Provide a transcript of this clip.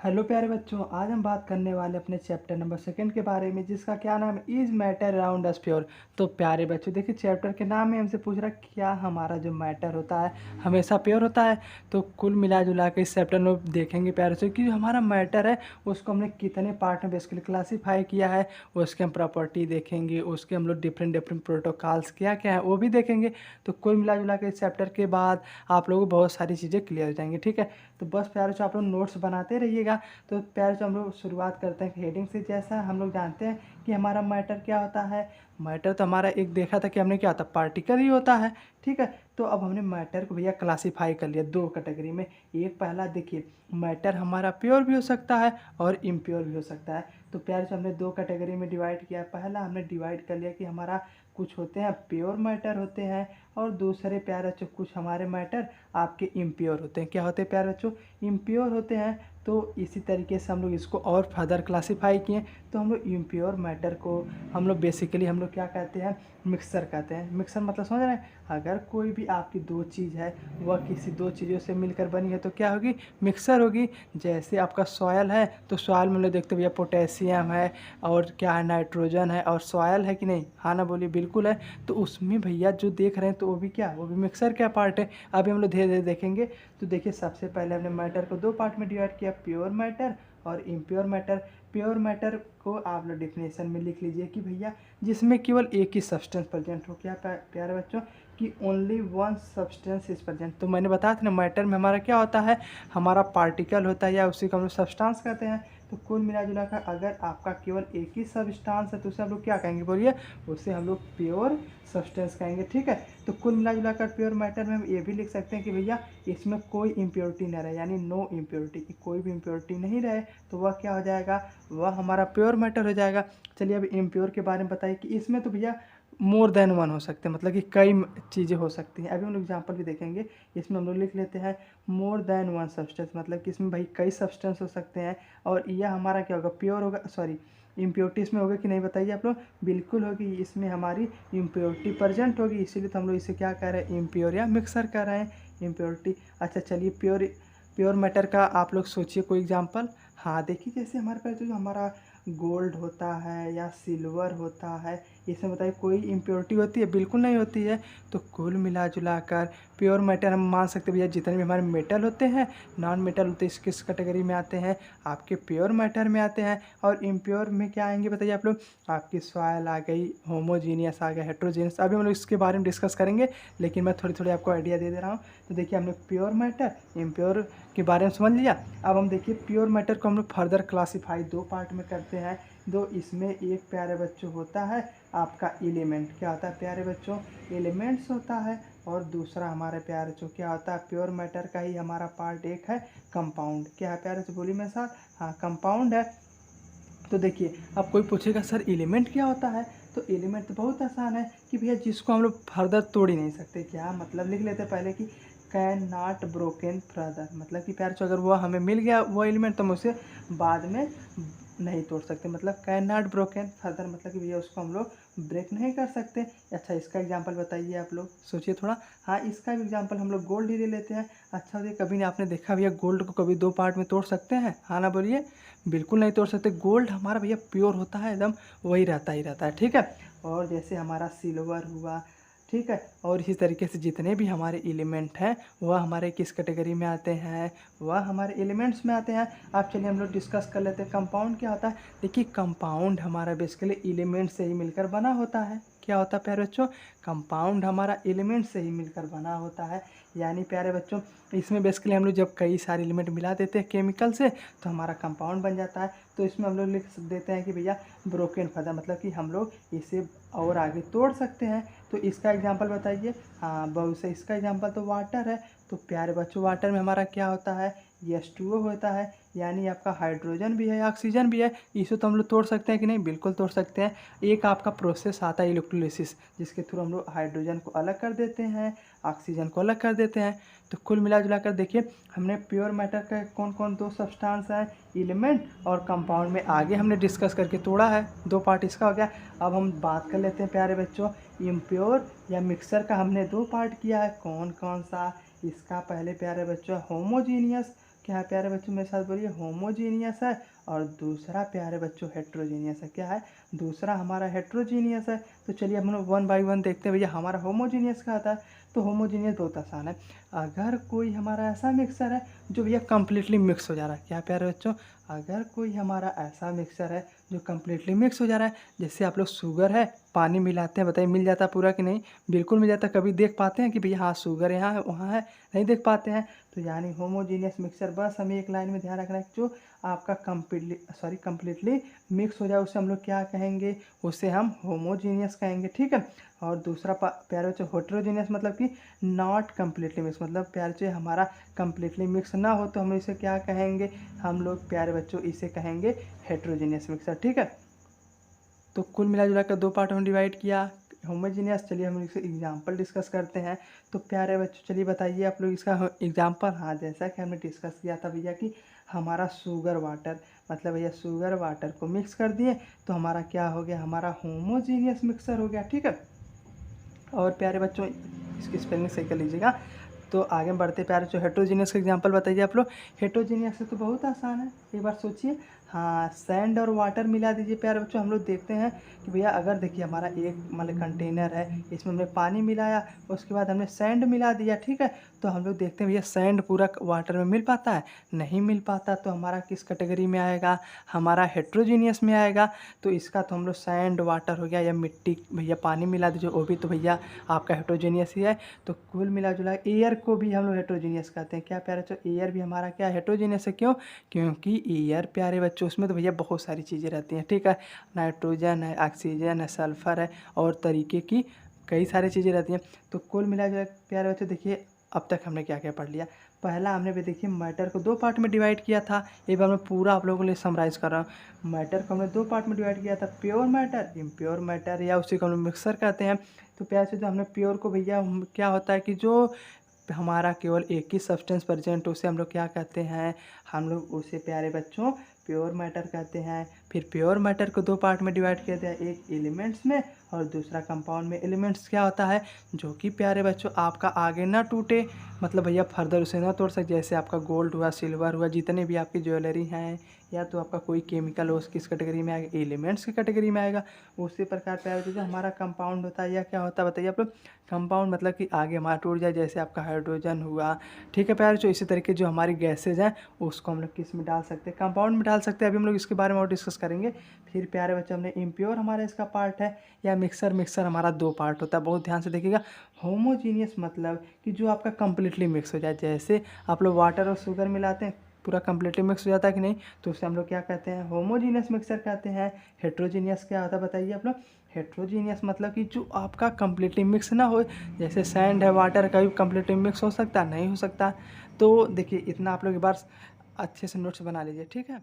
Hello प्यारे बच्चों, आज हम बात करने वाले अपने चैप्टर नंबर 2 के बारे में, जिसका क्या नाम है, is matter around us pure. तो प्यारे बच्चों देखिए, चैप्टर के नाम में हमसे पूछ रहा है क्या हमारा जो मैटर होता है हमेशा प्योर होता है। तो कुल मिला जुला के इस चैप्टर में देखेंगे प्यारे बच्चों कि जो हमारा मैटर है उसको हमने कितने पार्ट में बेसिकली क्लासीफाई किया है, उसके हम प्रॉपर्टी देखेंगे, उसके हम लोग डिफरेंट डिफरेंट प्रोटोकॉल्स क्या क्या है वो भी देखेंगे। तो कुल मिला जुला के इस चैप्टर के बाद आप लोगों को बहुत सारी चीज़ें क्लियर हो जाएंगी। ठीक है, तो बस प्यारे बच्चों आप लोग नोट्स बनाते रहिएगा। तो प्यारे से हम लोग शुरुआत करते हैं हेडिंग से। जैसा हम लोग जानते हैं कि हमारा मैटर क्या होता है। मैटर तो हमारा एक देखा था कि हमने क्या होता है, पार्टिकल ही होता है। ठीक है, तो अब हमने मैटर को भैया क्लासीफाई कर लिया दो कैटेगरी में। एक पहला देखिए, मैटर हमारा प्योर भी हो सकता है और इम्प्योर भी हो सकता है। तो प्यारे से हमने दो कैटेगरी में डिवाइड किया। पहला हमने डिवाइड कर लिया कि हमारा कुछ होते हैं प्योर मैटर होते हैं, और दूसरे प्यारे बच्चों कुछ हमारे मैटर आपके इम्प्योर होते हैं। क्या होते हैं प्यारे बच्चों, इम्प्योर होते हैं। तो इसी तरीके से हम लोग इसको और फर्दर क्लासीफाई किए। तो हम लोग इम्प्योर मैटर को हम लोग बेसिकली हम लोग क्या कहते हैं, मिक्सर कहते हैं। मिक्सर मतलब समझ रहे हैं, अगर कोई भी आपकी दो चीज़ है वह किसी दो चीज़ों से मिलकर बनी है तो क्या होगी, मिक्सर होगी। जैसे आपका सॉयल है तो सॉयल में लोग देखते भैया पोटेशियम है और क्या है, नाइट्रोजन है और सॉयल है कि नहीं, हाँ ना बोलिए, बिल्कुल है। तो उसमें भैया जो देख रहे हैं तो वो भी क्या, वो भी मिक्सर क्या पार्ट है। अभी हम लोग धीरे धीरे देखेंगे। तो देखिए, सबसे पहले हमने मैटर को दो पार्ट में डिवाइड किया, प्योर मैटर और इम्प्योर मैटर। प्योर मैटर को आप लोग डिफिनेशन में लिख लीजिए कि भैया जिसमें केवल एक ही सब्सटेंस प्रेजेंट हो। क्या प्यारे बच्चों, कि only one substance is present. तो मैंने बताया था ना, मैटर में हमारा क्या होता है, हमारा पार्टिकल होता है या उसी को हम लोग सब्सटेंस कहते हैं। तो कुल मिला जुला कर अगर आपका केवल एक ही सब्सटेंस है तो उसे हम लोग क्या कहेंगे, बोलिए, उसे हम लोग प्योर सब्सटेंस कहेंगे। ठीक है, तो कुल मिला जुला कर प्योर मैटर में हम ये भी लिख सकते हैं कि भैया इसमें कोई इम्प्योरिटी न रहे, यानी नो इम्प्योरिटी, की कोई भी इम्प्योरिटी नहीं रहे तो वह क्या हो जाएगा, वह हमारा प्योर मैटर हो जाएगा। चलिए अब इम्प्योर के बारे में बताइए कि इसमें तो भैया मोर देन वन हो सकते हैं, मतलब कि कई चीज़ें हो सकती हैं। अभी हम लोग एग्जाम्पल भी देखेंगे। इसमें हम लोग लिख लेते हैं मोर देन वन सब्सटेंस, मतलब कि इसमें भाई कई सब्सटेंस हो सकते हैं। और यह हमारा क्या होगा, प्योर होगा, सॉरी इम्प्योरिटी इसमें होगा कि नहीं, बताइए आप लोग। बिल्कुल होगी, इसमें हमारी इम्प्योरिटी प्रेजेंट होगी, इसीलिए तो हम लोग इसे क्या कह रहे हैं, इम्प्योर या मिक्सर कह रहे हैं, इम्प्योरिटी। अच्छा चलिए, प्योर मैटर का आप लोग सोचिए कोई एग्जांपल। हाँ देखिए, जैसे हमारे पास जो हमारा गोल्ड होता है या सिल्वर होता है, इसमें बताइए कोई इम्प्योरिटी होती है, बिल्कुल नहीं होती है। तो कुल मिला जुला कर प्योर मेटल हम मान सकते हैं भैया जितने भी हमारे मेटल होते हैं, नॉन मेटल होते हैं, इस किस कैटेगरी में आते हैं, आपके प्योर मैटर में आते हैं। और इम्प्योर में क्या आएंगे बताइए आप लोग, आपकी सॉयल आ गई, होमोजीनियस आ गया, हेट्रोजीनियस। अभी हम लोग इसके बारे में डिस्कस करेंगे, लेकिन मैं थोड़ी थोड़ी आपको आइडिया दे रहा हूँ। तो देखिए, हमने प्योर मैटर इम्प्योर के बारे में समझ लिया। अब हम देखिए प्योर मैटर को हम लोग फर्दर क्लासीफाई दो पार्ट में करते हैं। दो इसमें एक प्यारे बच्चों होता है आपका एलिमेंट। क्या होता है प्यारे बच्चों, एलिमेंट्स होता है। और दूसरा हमारे प्यारे बच्चों क्या होता है, प्योर मैटर का ही हमारा पार्ट एक है कंपाउंड। क्या है प्यारे बच्चों, बोलिए मेरे साथ, हाँ कंपाउंड है। तो देखिए, अब कोई पूछेगा सर एलिमेंट क्या होता है, तो एलिमेंट तो बहुत आसान है कि भैया जिसको हम लोग फर्दर तोड़ ही नहीं सकते। क्या मतलब, लिख लेते पहले कि कैन नॉट ब्रोकन फर्दर, मतलब कि प्यार से अगर वो हमें मिल गया वो एलिमेंट तो हम उसे बाद में नहीं तोड़ सकते। मतलब कैन नॉट ब्रोकन फर्दर, मतलब कि भैया उसको हम लोग ब्रेक नहीं कर सकते। अच्छा इसका एग्जांपल बताइए आप लोग, सोचिए थोड़ा। हाँ इसका भी एग्जांपल हम लोग गोल्ड ही ले लेते हैं। अच्छा देखिए, कभी नहीं आपने देखा भैया गोल्ड को कभी दो पार्ट में तोड़ सकते हैं, हाँ ना बोलिए, बिल्कुल नहीं तोड़ सकते। गोल्ड हमारा भैया प्योर होता है, एकदम वही रहता ही रहता है। ठीक है, और जैसे हमारा सिल्वर हुआ, ठीक है, और इसी तरीके से जितने भी हमारे एलिमेंट हैं वह हमारे किस कैटेगरी में आते हैं, वह हमारे एलिमेंट्स में आते हैं। अब चलिए हम लोग डिस्कस कर लेते हैं कंपाउंड क्या होता है। देखिए कंपाउंड हमारा बेसिकली एलिमेंट से ही मिलकर बना होता है। क्या होता है प्यारे बच्चों, कंपाउंड हमारा एलिमेंट से ही मिलकर बना होता है। यानी प्यारे बच्चों, इसमें बेसिकली हम लोग जब कई सारे एलिमेंट मिला देते हैं केमिकल से तो हमारा कंपाउंड बन जाता है। तो इसमें हम लोग लिख देते हैं कि भैया ब्रोकन फर्दर, मतलब कि हम लोग इसे और आगे तोड़ सकते हैं। तो इसका एग्जांपल बताइए। हाँ बहुत से, इसका एग्जांपल तो वाटर है। तो प्यारे बच्चों, वाटर में हमारा क्या होता है, H2O होता है, यानी आपका हाइड्रोजन भी है ऑक्सीजन भी है। इसे तो हम लोग तोड़ सकते हैं कि नहीं, बिल्कुल तोड़ सकते हैं। एक आपका प्रोसेस आता है इलेक्ट्रोलिसिस, जिसके थ्रू हम लोग हाइड्रोजन को अलग कर देते हैं, ऑक्सीजन को अलग कर देते हैं। तो कुल मिला जुला कर देखिए, हमने प्योर मैटर का कौन कौन दो सब्सटेंस हैं, एलिमेंट और कंपाउंड में आगे हमने डिस्कस करके तोड़ा है, दो पार्ट इसका हो गया। अब हम बात कर लेते हैं प्यारे बच्चों, इम्प्योर या मिक्सर का हमने दो पार्ट किया है, कौन कौन सा। इसका पहले प्यारे बच्चों होमोजीनियस, क्या है प्यारे बच्चों, मेरे साथ बोलिए, होमोजीनियस है। और दूसरा प्यारे बच्चों हेट्रोजीनियस है। क्या है, दूसरा हमारा हेट्रोजीनियस है। तो चलिए हम लोग 1 बाय 1 देखते हैं। भैया हमारा होमोजीनियस का आता है, तो होमोजीनियस बहुत आसान है। अगर कोई हमारा ऐसा मिक्सर है जो भैया कम्प्लीटली मिक्स हो जा रहा है। क्या प्यारे बच्चों, अगर कोई हमारा ऐसा मिक्सर है जो कम्प्लीटली मिक्स हो जा रहा है, जैसे आप लोग शुगर है, पानी मिलाते हैं, बताइए मिल जाता पूरा कि नहीं? बिल्कुल मिल जाता। कभी देख पाते हैं कि भैया हाँ शुगर यहाँ है वहाँ है? नहीं देख पाते हैं। तो यानी होमोजीनियस मिक्सर, बस हमें एक लाइन में ध्यान रखना है कि जो आपका कम्प्लीटली मिक्स हो जाए उसे हम लोग क्या कहेंगे, उसे हम होमोजीनियस कहेंगे। ठीक है। और दूसरा प्यारे बच्चों हेट्रोजीनियस मतलब कि नॉट कम्प्लीटली मिक्स, मतलब प्यारे बच्चों हमारा कम्प्लीटली मिक्स ना हो तो हम इसे क्या कहेंगे, हम लोग प्यारे बच्चों इसे कहेंगे हेट्रोजीनियस मिक्सर। ठीक है। तो कुल मिला जुला कर 2 पार्टों में डिवाइड किया होमोजीनियस। चलिए हम इससे एग्जाम्पल डिस्कस करते हैं। तो प्यारे बच्चों चलिए बताइए आप लोग इसका एग्जाम्पल। हाँ, जैसा कि हमने डिस्कस किया था भैया कि हमारा शुगर वाटर, मतलब भैया शुगर वाटर को मिक्स कर दिए तो हमारा क्या हो गया, हमारा होमोजीनियस मिक्सर हो गया। ठीक है। और प्यारे बच्चों इसकी स्पेलिंग सही कर लीजिएगा। तो आगे बढ़ते प्यारे बच्चों, हेट्रोजीनियस का एग्जांपल बताइए आप लोग। हेट्रोजीनियस से तो बहुत आसान है, एक बार सोचिए। हाँ, सैंड और वाटर मिला दीजिए प्यारे बच्चों। हम लोग देखते हैं कि भैया अगर देखिए हमारा एक मतलब कंटेनर है, इसमें हमने पानी मिलाया, उसके बाद हमने सैंड मिला दिया। ठीक है। तो हम लोग देखते हैं भैया सैंड पूरा वाटर में मिल पाता है? नहीं मिल पाता। तो हमारा किस कैटेगरी में आएगा, हमारा हेट्रोजीनियस में आएगा। तो इसका तो हम लोग सैंड वाटर हो गया, या मिट्टी भैया पानी मिला दीजिए, वो भी तो भैया आपका हेट्रोजीनियस ही है। तो कुल मिला जुला एयर को भी हम लोग हेट्रोजीनियस कहते हैं। क्या प्यारे बच्चों, एयर भी हमारा क्या हेट्रोजीनियस है? क्यों? क्योंकि एयर प्यारे बच्चों उसमें तो भैया बहुत सारी चीज़ें रहती हैं। ठीक है। नाइट्रोजन है, ऑक्सीजन है, सल्फर है, और तरीके की कई सारी चीज़ें रहती हैं। तो कुल मिला जुला प्यारे बच्चों देखिए अब तक हमने क्या क्या पढ़ लिया। पहला हमने भी देखिए मैटर को 2 पार्ट में डिवाइड किया था। एक बार मैं पूरा आप लोगों के लिए समराइज़ कर रहा हूँ। मैटर को हमने 2 पार्ट में डिवाइड किया था, प्योर मैटर, इम्प्योर मैटर, या उसी को हम लोग मिक्सर कहते हैं। तो प्यारे से जो हमने प्योर को भैया क्या होता है कि जो हमारा केवल एक ही सब्सटेंस प्रेजेंट, उसे हम लोग क्या कहते हैं, हम लोग उसे प्यारे बच्चों प्योर मैटर कहते हैं। फिर प्योर मैटर को 2 पार्ट में डिवाइड किया गया, एक एलिमेंट्स में और दूसरा कंपाउंड में। एलिमेंट्स क्या होता है, जो कि प्यारे बच्चों आपका आगे ना टूटे, मतलब भैया फर्दर उसे ना तोड़ सके। जैसे आपका गोल्ड हुआ, सिल्वर हुआ, जितने भी आपकी ज्वेलरी हैं, या तो आपका कोई केमिकल हो, किस कैटेगरी में आएगा, एलिमेंट्स की कैटेगरी में आएगा। उसी प्रकार प्यारे बच्चों जो हमारा कंपाउंड होता है या क्या होता है बताइए आप लोग। कंपाउंड मतलब कि आगे हमारा टूट जाए, जैसे आपका हाइड्रोजन हुआ। ठीक है प्यारे बच्चों, इसी तरीके जो हमारी गैसेज हैं उसको हम लोग किस में डाल सकते हैं, कंपाउंड में डाल सकते हैं। अभी हम लोग इसके बारे में और डिस्कस करेंगे। फिर प्यारे बच्चों हमने इम्प्योर हमारा इसका पार्ट है, या मिक्सर हमारा 2 पार्ट होता है, बहुत ध्यान से देखिएगा। होमोजीनियस मतलब कि जो आपका कम्प्लीटली मिक्स हो जाए, जैसे आप लोग वाटर और शुगर मिलाते हैं, पूरा कम्प्लीटली मिक्स हो जाता है कि नहीं, तो उसे हम लोग क्या कहते हैं, होमोजीनियस मिक्सर कहते हैं। हेट्रोजीनियस क्या होता है बताइए आप लोग। हेट्रोजीनियस मतलब कि जो आपका कम्प्लीटली मिक्स ना हो, जैसे सैंड है, वाटर का भी कम्प्लीटली मिक्स हो सकता है, नहीं हो सकता। तो देखिए इतना आप लोग एक बार अच्छे से नोट्स बना लीजिए। ठीक है।